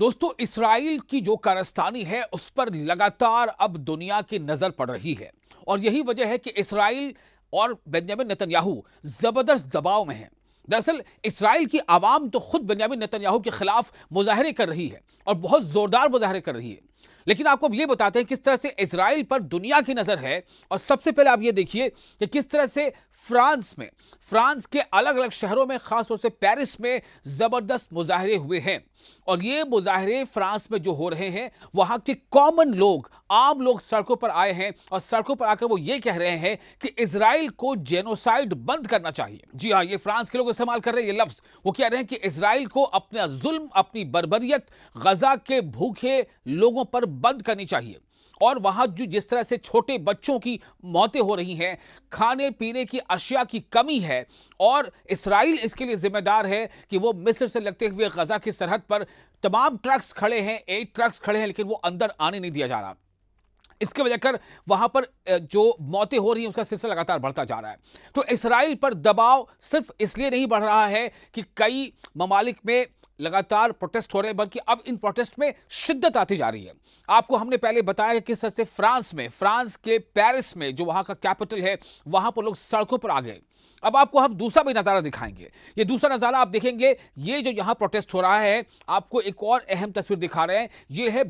दोस्तों, इसराइल की जो कारस्तानी है उस पर लगातार अब दुनिया की नजर पड़ रही है और यही वजह है कि इसराइल और बेंजामिन नेतन्याहू जबरदस्त दबाव में हैं। दरअसल इसराइल की आवाम तो खुद बेंजामिन नेतन्याहू के खिलाफ मुजाहरे कर रही है और बहुत जोरदार मुजाहरे कर रही है। लेकिन आपको ये बताते हैं किस तरह से इसराइल पर दुनिया की नजर है। और सबसे पहले आप ये देखिए कि किस तरह से फ्रांस के अलग अलग शहरों में, खासतौर से पेरिस में जबरदस्त मुजाहरे हुए हैं। और ये मुजाहरे फ्रांस में जो हो रहे हैं, वहां के कॉमन लोग, आम लोग सड़कों पर आए हैं और सड़कों पर आकर वो ये कह रहे हैं कि इजराइल को जेनोसाइड बंद करना चाहिए। जी हां, ये फ्रांस के लोग इस्तेमाल कर रहे हैं ये लफ्ज। वो कह रहे हैं कि इजराइल को अपना जुल्म, अपनी बर्बरियत गजा के भूखे लोगों पर बंद करनी चाहिए। और वहां जो जिस तरह से छोटे बच्चों की मौतें हो रही हैं, खाने पीने की अशिया की कमी है, और इसराइल इसके लिए जिम्मेदार है कि वो मिस्र से लगते हुए गजा की सरहद पर तमाम ट्रक्स खड़े हैं, 8 ट्रक्स खड़े हैं, लेकिन वो अंदर आने नहीं दिया जा रहा। इसके वजह कर वहां पर जो मौतें हो रही हैं उसका सिलसिला लगातार बढ़ता जा रहा है। तो इसराइल पर दबाव सिर्फ इसलिए नहीं बढ़ रहा है कि कई ममालिक में लगातार प्रोटेस्ट हो रहे हैं, बल्कि अब इन प्रोटेस्ट में शिद्दत आती जा रही है। आपको हमने पहले बताया कि किस तरह से फ्रांस के पेरिस में, जो वहां का कैपिटल है, वहां पर लोग सड़कों पर आ गए। अब आपको हम दूसरा भी नजारा दिखाएंगे। ये दूसरा नजारा आप देखेंगे, ये जो यहां प्रोटेस्ट हो रहा है, आपको एक और अहम तस्वीर दिखा रहे हैं। ये है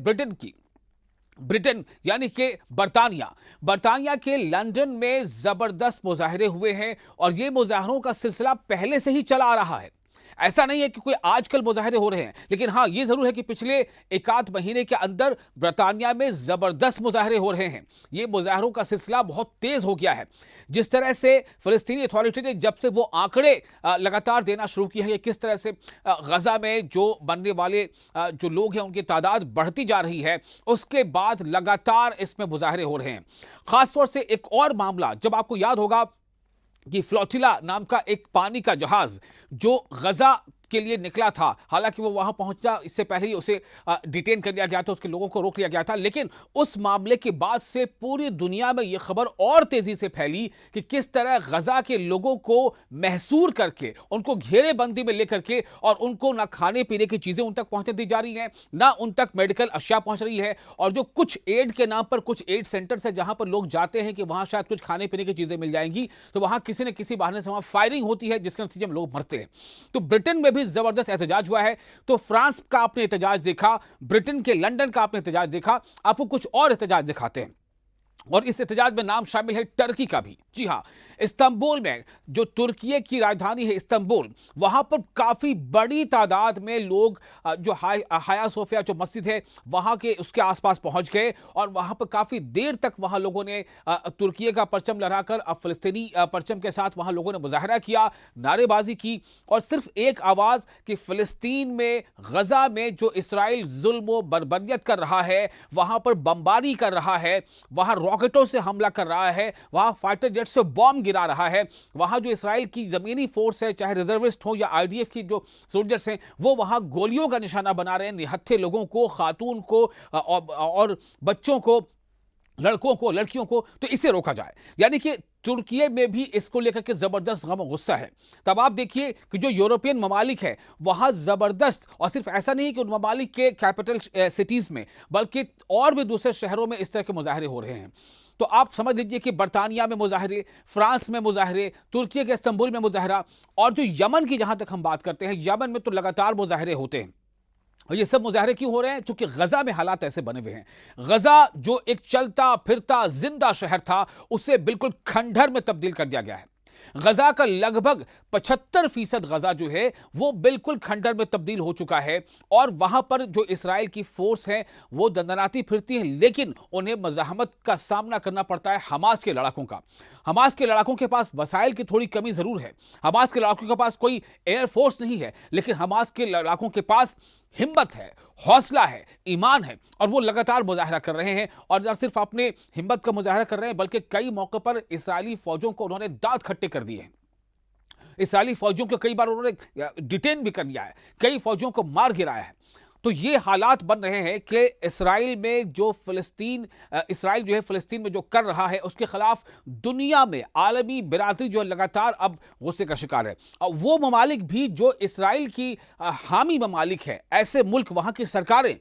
ब्रिटेन यानी कि बर्तानिया के लंदन में जबरदस्त मुजाहरे हुए हैं और ये मुजाहरों का सिलसिला पहले से ही चला आ रहा है। ऐसा नहीं है कि कोई आजकल मुजाहरे हो रहे हैं, लेकिन हां, ये जरूर है कि पिछले एक आध महीने के अंदर बर्तानिया में जबरदस्त मुजाहरे हो रहे हैं। ये मुजाहरों का सिलसिला बहुत तेज हो गया है। जिस तरह से फिलिस्तीनी अथॉरिटी ने जब से वो आंकड़े लगातार देना शुरू किए हैं, किस तरह से गजा में जो बनने वाले जो लोग हैं उनकी तादाद बढ़ती जा रही है, उसके बाद लगातार इसमें मुजाहरे हो रहे हैं। खासतौर से एक और मामला, जब आपको याद होगा कि फ्लोटिला नाम का एक पानी का जहाज जो गजा के लिए निकला था, हालांकि वो वहां पहुंचा इससे पहले ही उसे डिटेन कर लिया गया था, उसके लोगों को रोक लिया गया था। लेकिन उस मामले के बाद से पूरी दुनिया में यह खबर और तेजी से फैली कि किस तरह गजा के लोगों को महसूर करके, उनको घेरेबंदी में लेकर के, और उनको ना खाने पीने की चीजें उन तक पहुंचने दी जा रही हैं, ना उन तक मेडिकल अशिया पहुंच रही है। और जो कुछ एड के नाम पर कुछ एड सेंटर्स है जहां पर लोग जाते हैं कि वहां शायद कुछ खाने पीने की चीजें मिल जाएंगी, तो वहां किसी न किसी बहाने से वहां फायरिंग होती है, जिसके नतीजे में लोग मरते हैं। तो ब्रिटेन में भी जबरदस्त एहतजाज हुआ है। तो फ्रांस का आपने एहतजाज देखा, ब्रिटेन के लंदन का आपने एहतजाज देखा, आपको कुछ और एहतजाज दिखाते हैं। और इस एहतजाज में नाम शामिल है टर्की का भी। जी हां, इस्तांबुल में, जो तुर्की की राजधानी है इस्तांबुल, वहां पर काफी बड़ी तादाद में लोग जो हाया सोफिया जो मस्जिद है वहां के उसके आसपास पहुंच गए और वहां पर काफी देर तक वहां लोगों ने तुर्की का परचम लहराकर अब फिलिस्तीनी परचम के साथ वहां लोगों ने मुजाहरा किया, नारेबाजी की, और सिर्फ एक आवाज कि फिलिस्तीन में, गजा में जो इसराइल जुल्म और बर्बरियत कर रहा है, वहां पर बमबारी कर रहा है, वहां रॉकेटों से हमला कर रहा है, वहां फाइटर जेट से बॉम्ब गिरा रहा है, वहां जो इसराइल की जमीनी फोर्स है, चाहे रिजर्विस्ट हो या आईडीएफ की जो सोल्जर्स हैं, वो वहां गोलियों का निशाना बना रहे हैं निहत्थे लोगों को, खातून को और बच्चों को, लड़कों को, लड़कियों को। तो इसे रोका जाए। यानी कि तुर्की में भी इसको लेकर के जबरदस्त गम और गुस्सा है। तब आप देखिए कि जो यूरोपियन ममालिक है वहां जबरदस्त, और सिर्फ ऐसा नहीं कि उन ममालिक के कैपिटल सिटीज में, बल्कि और भी दूसरे शहरों में इस तरह के मुजाहरे हो रहे हैं। तो आप समझ लीजिए कि बर्तानिया में मुजाहरे, फ्रांस में मुजाहरे, तुर्की के इस्तांबुल में मुजाहरा, और जो यमन की जहां तक हम बात करते हैं, यमन में तो लगातार मुजाहरे होते हैं। और ये सब मुजाहरे क्यों हो रहे हैं? क्योंकि गजा में हालात ऐसे बने हुए हैं। गजा जो एक चलता फिरता जिंदा शहर था, उसे बिल्कुल खंडहर में तब्दील कर दिया गया है। गजा का लगभग 75% गजा जो है वो बिल्कुल खंडहर में तब्दील हो चुका है। और वहां पर जो इसराइल की फोर्स है वो दंदनाती फिरती है, लेकिन उन्हें मज़ाहमत का सामना करना पड़ता है हमास के लड़ाकों का। हमास के लड़ाकों के पास वसाइल की थोड़ी कमी जरूर है, हमास के लड़ाकों के पास कोई एयरफोर्स नहीं है, लेकिन हमास के लड़ाकों के पास हिम्मत है, हौसला है, ईमान है, और वो लगातार मुजाहरा कर रहे हैं। और न सिर्फ अपने हिम्मत का मुजाहरा कर रहे हैं, बल्कि कई मौकों पर इसराइली फौजों को उन्होंने दांत खट्टे कर दिए हैं। इसराइली फौजियों को कई बार उन्होंने डिटेन भी कर लिया है, कई फौजियों को मार गिराया है। तो ये हालात बन रहे हैं कि इसराइल में जो इसराइल जो है फ़लस्तीन में जो कर रहा है उसके खिलाफ दुनिया में आलमी बिरादरी जो है लगातार अब गुस्से का शिकार है। और वो ममालिक भी जो इसराइल की हामी ममालिक है, ऐसे मुल्क, वहाँ की सरकारें,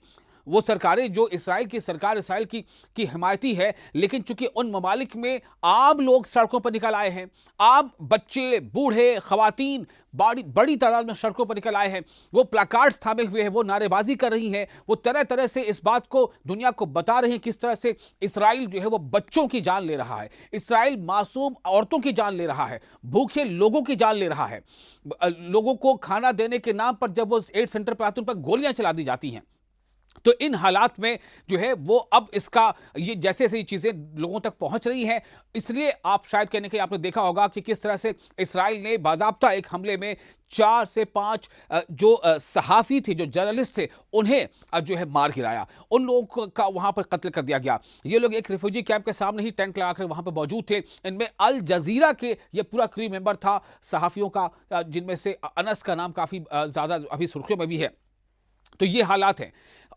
वो सरकारें जो इसराइल की सरकार इसराइल की हिमायती है, लेकिन चूंकि उन ममालिक में आम लोग सड़कों पर निकल आए हैं, आम बच्चे, बूढ़े, खवातीन बड़ी तादाद में सड़कों पर निकल आए हैं, वो प्लाकार्ड्स थामे हुए हैं, वो नारेबाजी कर रही हैं, वो तरह तरह से इस बात को दुनिया को बता रहे हैं किस तरह से इसराइल जो है वो बच्चों की जान ले रहा है, इसराइल मासूम औरतों की जान ले रहा है, भूखे लोगों की जान ले रहा है। लोगों को खाना देने के नाम पर जब वो एड सेंटर पर आते हैं उन पर गोलियां चला दी जाती हैं। तो इन हालात में जो है वो अब इसका ये जैसे जैसे ये चीज़ें लोगों तक पहुंच रही हैं, इसलिए आप शायद कहने के आपने देखा होगा कि किस तरह से इसराइल ने बाज़ाब्ता एक हमले में 4 से 5 जो सहाफ़ी थे, जो जर्नलिस्ट थे, उन्हें जो है मार गिराया। उन लोगों का वहां पर कत्ल कर दिया गया। ये लोग एक रिफ्यूजी कैंप के सामने ही टेंट लगाकर वहां पर मौजूद थे। इनमें अल जजीरा के ये पूरा क्रू मेंबर था सहाफ़ियों का, जिनमें से अनस का नाम काफ़ी ज़्यादा अभी सुर्खियों में भी है। तो ये हालात हैं।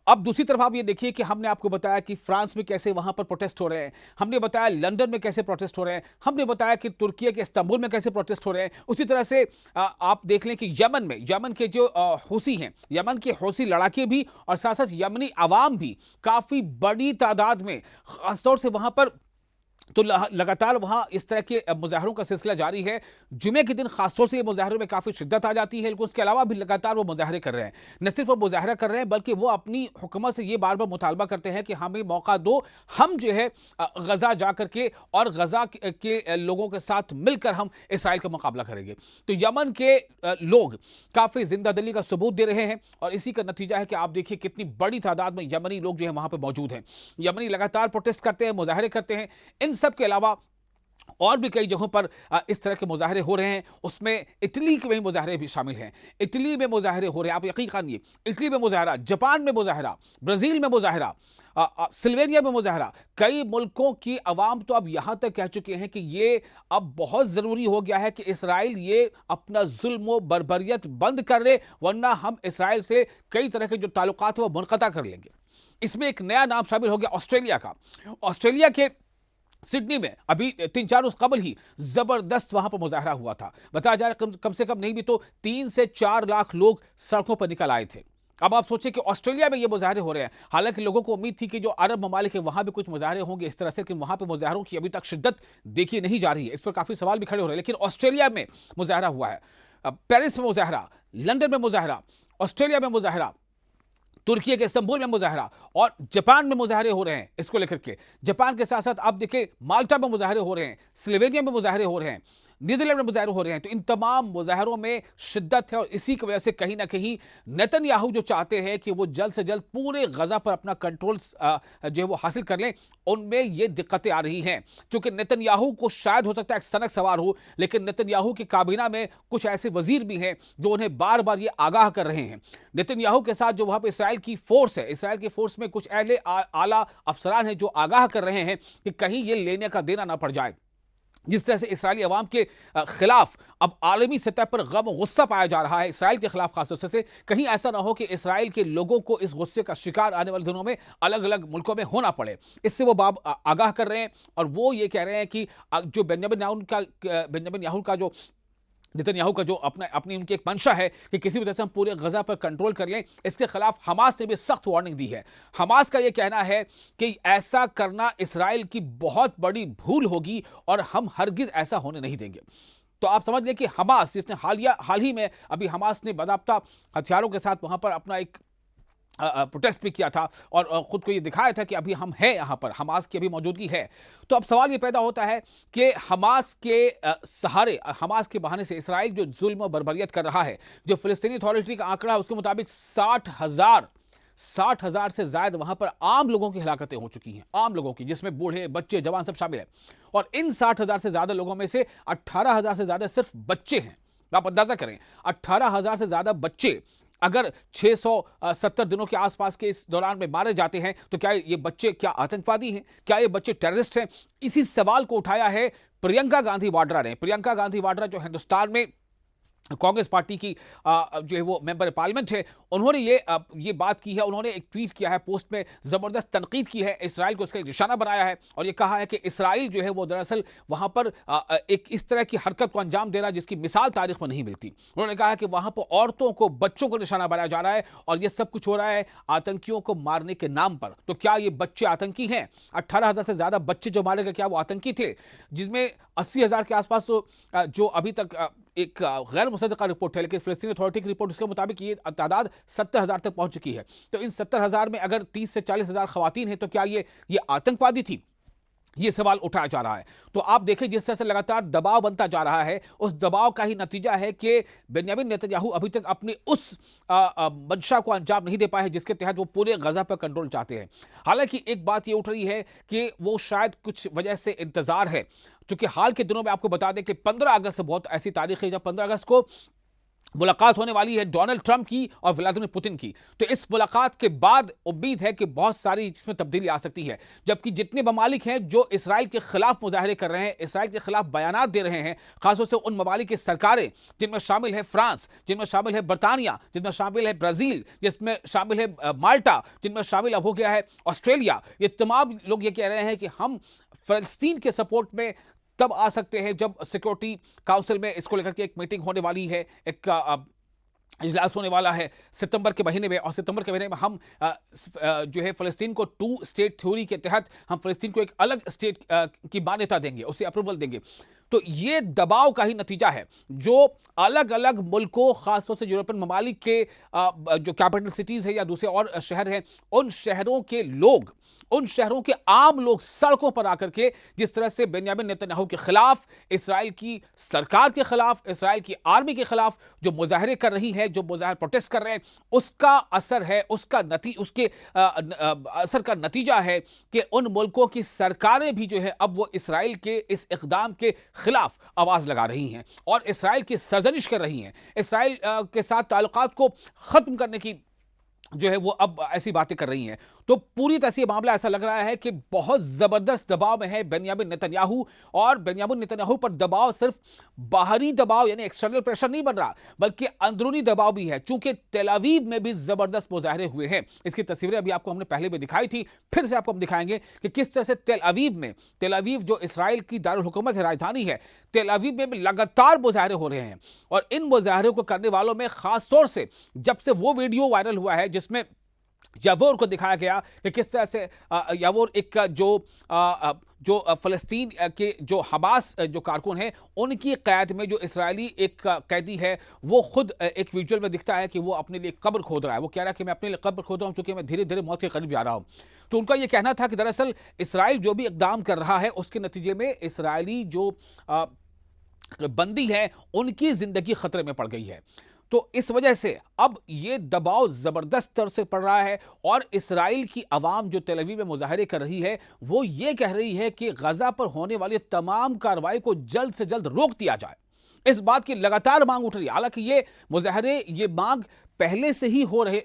अब दूसरी तरफ आप ये देखिए कि हमने आपको बताया कि फ्रांस में कैसे वहां पर प्रोटेस्ट हो रहे हैं, हमने बताया लंदन में कैसे प्रोटेस्ट हो रहे हैं, हमने बताया कि तुर्की के इस्तांबुल में कैसे प्रोटेस्ट हो रहे हैं। उसी तरह से आप देख लें कि यमन के जो हूसी हैं, यमन के हूसी लड़ाके भी और साथ साथ यमनी अवाम भी काफ़ी बड़ी तादाद में, ख़ासतौर से वहां पर तो लगातार वहां इस तरह के मुजाहरों का सिलसिला जारी है। जुमे के दिन खासतौर से ये मुजाहरों में काफ़ी शिद्दत आ जाती है, लेकिन उसके अलावा भी लगातार वो मुजाहरे कर रहे हैं। न सिर्फ वो मुजाहरा कर रहे हैं बल्कि वो अपनी हुकूमत से ये बार बार मुतालबा करते हैं कि हमें मौका दो, हम जो है गजा जा करके और गजा के लोगों के साथ मिलकर हम इसराइल का मुकाबला करेंगे। तो यमन के लोग काफ़ी जिंदा दिली का सबूत दे रहे हैं और इसी का नतीजा है कि आप देखिए कितनी बड़ी तादाद में यमनी लोग जो है वहां पर मौजूद हैं। यमनी लगातार प्रोटेस्ट करते हैं, मुजाहरे करते हैं। इन सब के अलावा और भी कई जगहों पर इस तरह के मुजाहरे हो रहे हैं। उसमें इटली के भी मुजाहरे भी शामिल हैं। इटली में मुजाहरे हो रहे हैं, आप यकीन मानिए, इटली में मुजाहरा, जापान में मुजाहरा, ब्राज़ील में मुजाहरा, स्लोवेनिया में मुजाहरा। कई मुल्कों की अवाम तो अब यहाँ तक कह चुके हैं कि ये अब बहुत ज़रूरी हो गया है कि इसराइल ये अपना जुल्म व बर्बरियत बंद कर ले, वरना हम इसराइल से कई तरह के जो ताल्लुकात वो मुनक़ता कर लेंगे। इसमें एक नया नाम शामिल हो गया ऑस्ट्रेलिया का। ऑस्ट्रेलिया के सिडनी में अभी 3-4 रोज कबल ही जबरदस्त वहां पर मुजाहरा हुआ था। बताया जा रहा है कम से कम नहीं भी तो 3 से 4 लाख लोग सड़कों पर निकल आए थे। अब आप सोचिए कि ऑस्ट्रेलिया में ये मुजाहरे हो रहे हैं। हालांकि लोगों को उम्मीद थी कि जो अरब ममालिक है वहां भी कुछ मुजाहरे होंगे इस तरह से, लेकिन वहां पर मुजाहरों की अभी तक शिद्दत देखी नहीं जा रही है। इस पर काफी सवाल भी खड़े हो रहे हैं। लेकिन ऑस्ट्रेलिया में मुजाहरा हुआ है, पेरिस में मुजाहरा, लंदन में मुजाहरा, ऑस्ट्रेलिया में मुजाहरा, तुर्की के इस्तांबुल में मुजाहरा और जापान में मुजाहरे हो रहे हैं इसको लेकर के। जापान के साथ साथ आप देखिए माल्टा में मुजाहरे हो रहे हैं, स्लोवेनिया में मुजाहरे हो रहे हैं, नीदरलैंड में मुजाहरे हो रहे हैं। तो इन तमाम मुजाहरों में शिद्दत है और इसी की वजह से कहीं ना कहीं नेतन्याहू जो चाहते हैं कि वो जल्द से जल्द पूरे गजा पर अपना कंट्रोल जो है वो हासिल कर लें, उनमें ये दिक्कतें आ रही हैं। क्योंकि नेतन्याहू को शायद हो सकता है एक सनक सवार हो, लेकिन नेतन्याहू की काबीना में कुछ ऐसे वजीर भी हैं जो उन्हें बार बार ये आगाह कर रहे हैं। नेतन्याहू के साथ जो वहां पर इसराइल की फोर्स है, इसराइल की फोर्स में कुछ अहले आला अफसरान हैं जो आगाह कर रहे हैं कि कहीं ये लेने का देना ना पड़ जाए। जिस तरह से इसराइली अवाम के खिलाफ अब आलमी सतह पर गम गुस्सा पाया जा रहा है, इसराइल के खिलाफ खासतौर से, कहीं ऐसा ना हो कि इसराइल के लोगों को इस गुस्से का शिकार आने वाले दिनों में अलग अलग मुल्कों में होना पड़े। इससे वो बाब आगाह कर रहे हैं और वो ये कह रहे हैं कि जो बेंजामिन याहू का जो नेतन्याहू का जो अपनी उनकी एक मंशा है कि किसी भी तरह से हम पूरे गजा पर कंट्रोल कर लें, इसके खिलाफ हमास ने भी सख्त वार्निंग दी है। हमास का यह कहना है कि ऐसा करना इसराइल की बहुत बड़ी भूल होगी और हम हरगिज ऐसा होने नहीं देंगे। तो आप समझ लें कि हमास, जिसने हाल ही में अभी हमास ने बाकायदा हथियारों के साथ वहां पर अपना एक प्रोटेस्ट भी किया था और खुद को ये दिखाया था कि अभी हम हैं यहाँ पर, हमास की अभी मौजूदगी है। तो अब सवाल ये पैदा होता है कि हमास के सहारे, हमास के बहाने से इसराइल जो जुल्म और बर्बरियत कर रहा है, जो फिलिस्तीनी अथॉरिटी का आंकड़ा है उसके मुताबिक 60,000 से ज्यादा वहां पर आम लोगों की हलाकतें हो चुकी हैं, आम लोगों की, जिसमें बूढ़े, बच्चे, जवान सब शामिल हैं। और इन 60,000 से ज्यादा लोगों में से 18,000 से ज्यादा सिर्फ बच्चे हैं। आप अंदाजा करें, 18,000 से ज्यादा बच्चे अगर 670 दिनों के आसपास के इस दौरान में मारे जाते हैं तो क्या ये बच्चे क्या आतंकवादी हैं, क्या ये बच्चे टेररिस्ट हैं? इसी सवाल को उठाया है प्रियंका गांधी वाड्रा ने। प्रियंका गांधी वाड्रा जो हिंदुस्तान में कांग्रेस पार्टी की जो है वो मेंबर पार्लियामेंट है, उन्होंने ये बात की है। उन्होंने एक ट्वीट किया है, पोस्ट में ज़बरदस्त तनकीद की है, इसराइल को इसके लिए निशाना बनाया है और ये कहा है कि इसराइल जो है वो दरअसल वहाँ पर एक इस तरह की हरकत को अंजाम दे रहा है जिसकी मिसाल तारीख में नहीं मिलती। उन्होंने कहा है कि वहाँ पर औरतों को, बच्चों को निशाना बनाया जा रहा है और ये सब कुछ हो रहा है आतंकियों को मारने के नाम पर। तो क्या ये बच्चे आतंकी हैं? 18,000 से ज़्यादा बच्चे जो मारे गए, क्या वो आतंकी थे? जिसमें 80,000 के आसपास जो अभी तक एक गैर मुसद्दक़ा रिपोर्ट है, लेकिन फ़लस्तीन अथॉरिटी की रिपोर्ट उसके मुताबिक ये तादाद 70,000 तक पहुंच चुकी है। तो इन 70,000 में अगर 30 से 40,000 ख़वातीन हैं, तो क्या ये आतंकवादी थी? ये सवाल उठाया जा रहा है। तो आप देखें जिस तरह से लगातार दबाव बनता जा रहा है, उस दबाव का ही नतीजा है कि बेंयामिन नेतन्याहू अभी तक अपनी उस मंशा को अंजाम नहीं दे पाए जिसके तहत वो पूरे गजा पर कंट्रोल चाहते हैं। हालांकि एक बात ये उठ रही है कि वो शायद कुछ वजह से इंतजार है, क्योंकि हाल के दिनों में आपको बता दें कि 15 अगस्त बहुत ऐसी तारीख है जब 15 अगस्त को मुलाकात होने वाली है डोनाल्ड ट्रंप की और व्लादिमीर पुतिन की। तो इस मुलाकात के बाद उम्मीद है कि बहुत सारी इसमें तब्दीली आ सकती है, जबकि जितने ममालिक हैं जो इसराइल के खिलाफ मुजाहरे कर रहे हैं, इसराइल के खिलाफ बयानात दे रहे हैं, खासतौर से उन ममालिक की सरकारें जिनमें शामिल है फ्रांस, जिनमें शामिल है बरतानिया, जिनमें शामिल है ब्राजील, जिसमें शामिल है माल्टा, जिनमें शामिल अब हो गया है ऑस्ट्रेलिया, ये तमाम लोग ये कह रहे हैं कि हम फ़लस्तीन के सपोर्ट में तब आ सकते हैं जब सिक्योरिटी काउंसिल में इसको लेकर के एक मीटिंग होने वाली है, एक इजलास होने वाला है सितंबर के महीने में। और सितंबर के महीने में हम जो है फ़लस्तीन को 2 स्टेट थ्योरी के तहत हम फ़लस्तीन को एक अलग स्टेट की मान्यता देंगे, उसे अप्रूवल देंगे। तो ये दबाव का ही नतीजा है जो अलग अलग मुल्कों, खासतौर से यूरोपियन ममालिक के जो कैपिटल सिटीज़ है या दूसरे और शहर हैं, उन शहरों के लोग, उन शहरों के आम लोग सड़कों पर आकर के जिस तरह से बेंयामिन नेतन्याहू के खिलाफ, इसराइल की सरकार के खिलाफ, इसराइल की आर्मी के खिलाफ जो मुजाहरे कर रही है, जो मुजाहर प्रोटेस्ट कर रहे हैं, उसका असर है, उसके असर का नतीजा है कि उन मुल्कों की सरकारें भी जो है अब वो इसराइल के इस इक़दाम के खिलाफ आवाज लगा रही हैं और इसराइल की सरजनिश कर रही हैं। इसराइल के साथ ताल्लुकात को खत्म करने की जो है वो अब ऐसी बातें कर रही हैं। तो पूरी तरह से ये मामला ऐसा लग रहा है कि बहुत जबरदस्त दबाव में है बेंयामिन नेतन्याहू, और बेंयामिन नेतन्याहू पर दबाव सिर्फ बाहरी दबाव यानी एक्सटर्नल प्रेशर नहीं बन रहा, बल्कि अंदरूनी दबाव भी है। चूंकि तेल अवीव में भी जबरदस्त मुजाहरे हुए हैं, इसकी तस्वीरें अभी आपको हमने पहले भी दिखाई थी, फिर से आपको हम दिखाएंगे कि किस तरह से तेल अवीव जो इसराइल की दारुल हुकूमत है, राजधानी है, तेल अवीव में भी लगातार मुजाहरे हो रहे हैं। और इन मुजाहरों को करने वालों में खास तौर से जब से वो वीडियो वायरल हुआ है जिसमें यावोर को दिखाया गया कि किस तरह से यावोर एक जो फ़लस्तीन के जो हमास जो कारकुन हैं उनकी क़ैद में जो इसराइली एक कैदी है, वो खुद एक विजुअल में दिखता है कि वो अपने लिए कब्र खोद रहा है। वो कह रहा है कि मैं अपने लिए कब्र खोद रहा हूँ, चूँकि मैं धीरे धीरे मौत के करीब जा रहा हूँ। तो उनका ये कहना था कि दरअसल इसराइल जो भी इक़दाम कर रहा है उसके नतीजे में इसराइली जो बंदी है उनकी ज़िंदगी ख़तरे में पड़ गई है। तो इस वजह से अब ये दबाव ज़बरदस्त स्तर से पड़ रहा है और इसराइल की आवाम जो तेल अवीव में मुजाहरे कर रही है वो ये कह रही है कि गजा पर होने वाली तमाम कार्रवाई को जल्द से जल्द रोक दिया जाए। इस बात की लगातार मांग उठ रही है। हालांकि ये मुजाहरे, ये मांग पहले से ही हो रहे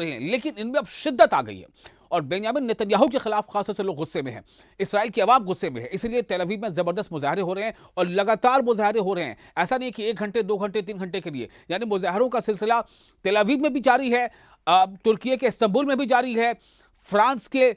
हैं, लेकिन इनमें अब शिद्दत आ गई है और बेंयामिन नेतन्याहू के खिलाफ खासतौर से लोग गुस्से में हैं, इसराइल की आवाम गुस्से में है। इसलिए तेल अवीव में जबरदस्त मुजाहरे हो रहे हैं और लगातार मुजाहरे हो रहे हैं। ऐसा नहीं कि 1 घंटे, 2 घंटे, 3 घंटे के लिए, यानी मुजाहरों का सिलसिला तेल अवीव में भी जारी है, तुर्की के इस्तांबुल में भी जारी है, फ्रांस के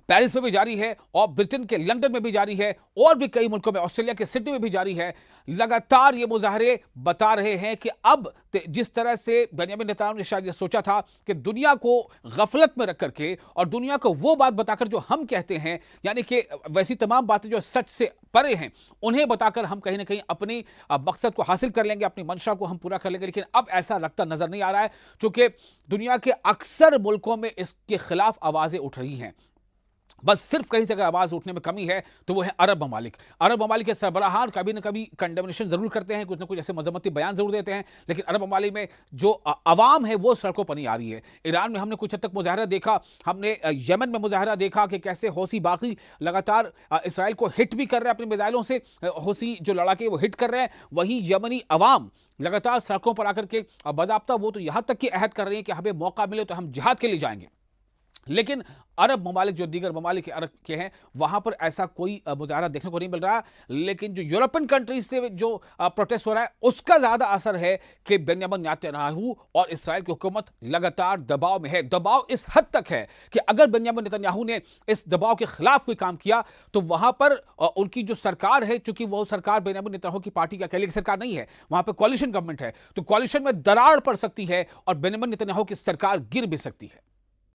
पेरिस में भी जारी है और ब्रिटेन के लंदन में भी जारी है और भी कई मुल्कों में, ऑस्ट्रेलिया के सिडनी में भी जारी है। लगातार ये मुजाहरे बता रहे हैं कि अब जिस तरह से बेंयामिन नेतन्याहू ने शायद ये सोचा था कि दुनिया को गफलत में रख करके और दुनिया को वो बात बताकर जो हम कहते हैं, यानी कि वैसी तमाम बातें जो सच से परे हैं, उन्हें बताकर हम कहीं ना कहीं अपनी मकसद को हासिल कर लेंगे, अपनी मंशा को हम पूरा कर लेंगे। लेकिन अब ऐसा लगता नजर नहीं आ रहा है, क्योंकि दुनिया के अक्सर मुल्कों में इसके खिलाफ आवाजें उठ रही हैं। बस सिर्फ कहीं से अगर आवाज उठने में कमी है तो वो है अरब ममालिक। अरब ममालिक के सरबराहान कभी ना कभी कंडेमनेशन जरूर करते हैं, कुछ ना कुछ ऐसे मजम्मती बयान जरूर देते हैं, लेकिन अरब ममालिक में जो अवाम है वो सड़कों पर नहीं आ रही है। ईरान में हमने कुछ हद तक मुजाहरा देखा, हमने यमन में मुजाहरा देखा कि कैसे हौसी बाकी लगातार इसराइल को हिट भी कर रहे हैं अपने मिसाइलों से, हौसी जो लड़ाके वो हिट कर रहे हैं, वहीं यमनी अवाम लगातार सड़कों पर आकर के बाज़ाब्ता वो तो यहाँ तक कि अहद कर रही है कि हमें मौका मिले तो हम जिहाद के लिए जाएंगे। लेकिन अरब ममालिक जो दीगर ममालिक अरब के हैं वहां पर ऐसा कोई मुजाहरा देखने को नहीं मिल रहा। लेकिन जो यूरोपियन कंट्रीज से जो प्रोटेस्ट हो रहा है उसका ज्यादा असर है कि बेंजामिन नेतन्याहू और इसराइल की हुकूमत लगातार दबाव में है। दबाव इस हद तक है कि अगर बेंजामिन नेतन्याहू ने इस दबाव के खिलाफ कोई काम किया तो वहां पर उनकी जो सरकार है, चूंकि वो सरकार बेंजामिन नेतन्याहू की पार्टी की अकेले की सरकार नहीं है, वहां पर कॉलिशन गवर्नमेंट है, तो कॉलिशन में दरार पड़ सकती है और बेंजामिन नेतन्याहू की सरकार गिर भी सकती है।